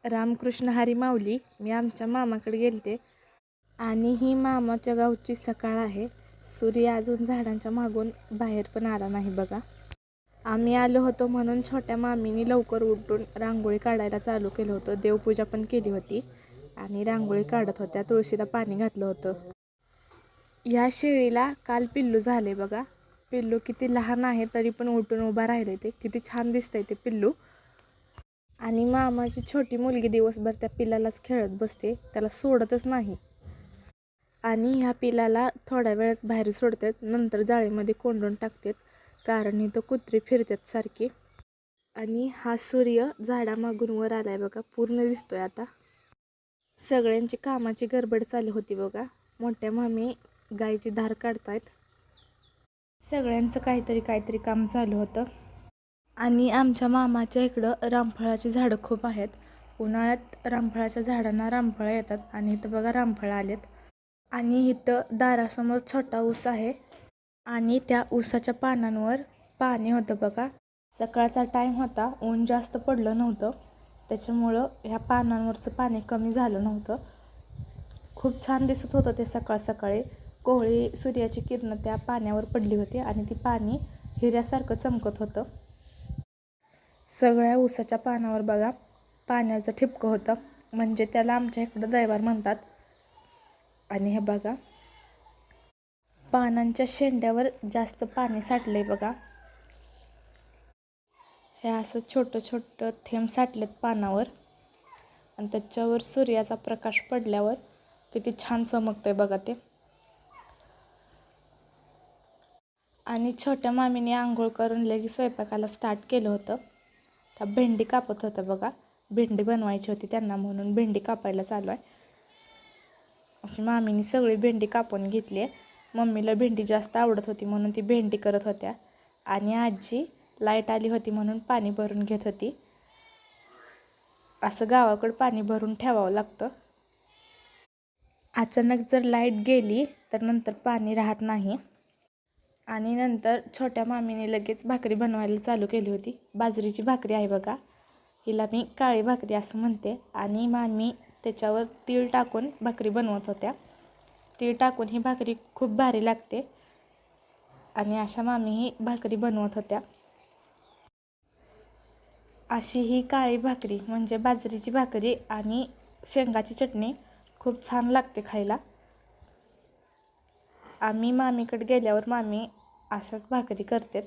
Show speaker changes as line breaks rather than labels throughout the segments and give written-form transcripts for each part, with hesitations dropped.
रामकृष्ण हरी माऊली. मी आमच्या मामाकडे गेलते आणि ही मामाच्या गावची सकाळ आहे. सूर्य अजून झाडांच्या मागून बाहेर पण आला नाही बघा. आम्ही आलो होतो म्हणून छोट्या मामीनी लवकर उठून रांगोळी काढायला चालू केलं होतं. देवपूजा पण केली होती आणि रांगोळी काढत होत्या. तुळशीला पाणी घातलं होतं. या शेळीला काल पिल्लू झाले बघा. पिल्लू किती लहान आहे तरी पण उठून उभा राहिले. ते किती छान दिसतंय ते पिल्लू. आणि मामाची छोटी मुलगी दिवसभर त्या पिल्लालाच खेळत बसते, त्याला सोडतच नाही. आणि ह्या पिल्लाला थोड्या वेळच बाहेर सोडतात, नंतर जाळीमध्ये कोंडून टाकतात, कारण इथं कुत्री फिरतात सारखी. आणि हा सूर्य झाडामागून वर आलाय बघा, पूर्ण दिसतोय आता. सगळ्यांची कामाची गडबड चालू होती बघा. मोठ्या मामी गायची धार काढतायत. सगळ्यांचं काहीतरी काम चालू होतं. आणि आमच्या मामाच्या इकडं रामफळाची झाडं खूप आहेत. उन्हाळ्यात रामफळाच्या झाडांना रामफळं येतात आणि इथं बघा रामफळं आलेत. आणि इथं दारासमोर छोटा ऊस आहे आणि त्या ऊसाच्या पानांवर पाणी होतं बघा. सकाळचा टाईम होता, ऊन जास्त पडलं नव्हतं, त्याच्यामुळं ह्या पानांवरचं पाणी कमी झालं नव्हतं. खूप छान दिसत होतं ते सकाळी. कोवळी सूर्याची किरणं त्या पाण्यावर पडली होती आणि ती पाणी हिऱ्यासारखं चमकत होतं. सगळ्या ऊसाच्या पानावर बघा पाण्याचं ठिपकं होतं, म्हणजे त्याला आमच्या इकडं दैवार म्हणतात. आणि हे बघा पानांच्या शेंड्यावर जास्त पाणी साठलंय बघा. हे असं छोटं थेंब साठलेत पानावर आणि त्याच्यावर सूर्याचा प्रकाश पडल्यावर किती छान चमकतंय बघा ते. आणि छोट्या मामीने आंघोळ करून लगेच स्वयंपाकाला स्टार्ट केलं होतं. त्या भेंडी कापत होत्या बघा. भेंडी बनवायची होती त्यांना म्हणून भेंडी कापायला चालू आहे. अशी मामीने सगळी भेंडी कापून घेतली आहे. मम्मीला भेंडी जास्त आवडत होती म्हणून ती भेंडी करत होत्या. आणि आजी लाईट आली होती म्हणून पाणी भरून घेत होती. असं गावाकडं पाणी भरून ठेवावं लागतं. अचानक जर लाईट गेली तर नंतर पाणी राहत नाही. आणि नंतर छोट्या मामीने लगेच भाकरी बनवायला चालू केली होती. बाजरीची भाकरी आहे बघा. हिला मी काळी भाकरी असं म्हणते. आणि मामी त्याच्यावर तीळ टाकून भाकरी बनवत होत्या. तीळ टाकून ही भाकरी खूप भारी लागते. आणि अशा मामी ही भाकरी बनवत होत्या. अशी ही काळी भाकरी म्हणजे बाजरीची भाकरी आणि शेंगाची चटणी खूप छान लागते खायला. आम्ही मामीकडे गेल्यावर मामी अशाच भाकरी करतात.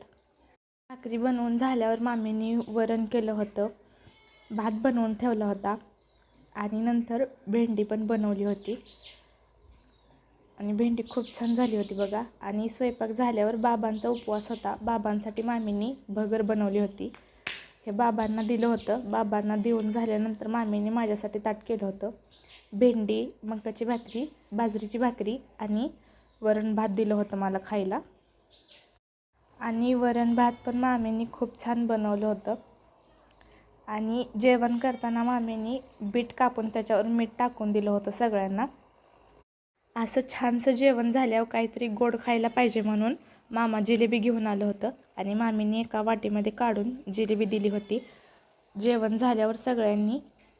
भाकरी बनवून झाल्यावर मामीने वरण केलं होतं, भात बनवून ठेवला होता आणि नंतर भेंडी पण बनवली होती. आणि भेंडी खूप छान झाली होती बघा. आणि स्वयंपाक झाल्यावर बाबांचा उपवास होता, बाबांसाठी मामीने भगर बनवली होती. हे बाबांना दिलं होतं. बाबांना देऊन झाल्यानंतर मामीने माझ्यासाठी ताट केलं होतं. भेंडी, मकाची भाकरी, बाजरीची भाकरी आणि वरण भात दिलं होतं मला खायला. आणि वरण भात पण मामीने खूप छान बनवलं होतं. आणि जेवण करताना मामीने बीट कापून त्याच्यावर मीठ टाकून दिलं होतं सगळ्यांना. असं छानसं जेवण झाल्यावर काहीतरी गोड खायला पाहिजे म्हणून मामा जिलेबी घेऊन आलं होतं आणि मामीने एका वाटीमध्ये काढून जिलेबी दिली होती. जेवण झाल्यावर सगळ्यांनी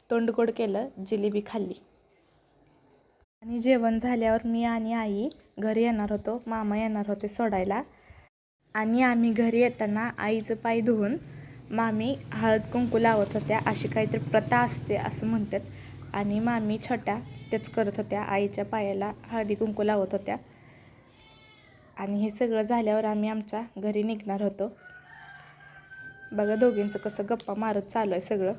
तोंड गोड केलं, जिलेबी खाल्ली. आणि जेवण झाल्यावर मी आणि आई घरी येणार होतो. मामा येणार होते सोडायला. आणि आम्ही घरी येताना आईचं पाय धुवून मामी हळद कुंकू लावत होत्या. अशी काहीतरी प्रथा असते असं म्हणतात. आणि मामी छोट्या तेच करत होत्या, आईच्या पायाला हळदी कुंकू लावत होत्या. आणि हे सगळं झाल्यावर आम्ही आमच्या घरी निघणार होतो. बघा दोघींचं कसं गप्पा मारत चालू आहे सगळं.